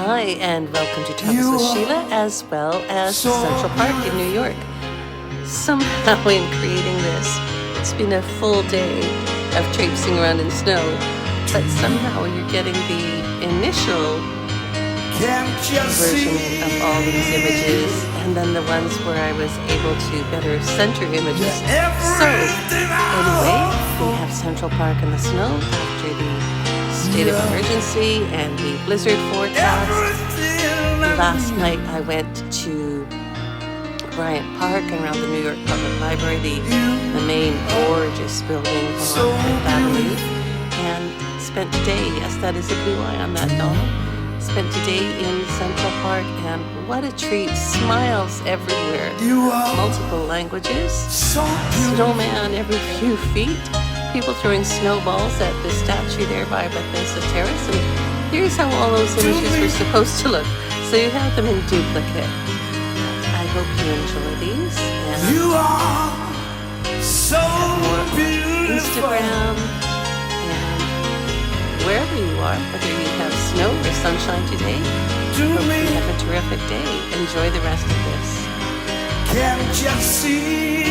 Hi, and welcome to Travels with Sheila, as well as Central Park in New York. Somehow in creating this, it's been a full day of traipsing around in snow, but somehow you're getting the initial version of all these images, and then the ones where I was able to better center images. So, anyway, we have Central Park in the snow after the state of emergency and the blizzard forecast. Last night I went to Bryant Park and around the New York Public Library, the main gorgeous building along Fifth Avenue, and spent today, yes, that is a blue eye on that doll, spent today in Central Park, and what a treat. Smiles everywhere, multiple languages, snowman every few feet, people throwing snowballs at the statue there by Bethesda Terrace, and here's how all those images were supposed to look. So you have them in duplicate. I hope you enjoy these, and you are so Instagram and wherever you are, whether you have snow or sunshine today, hope you have a terrific day. Enjoy the rest of this. Can't you see?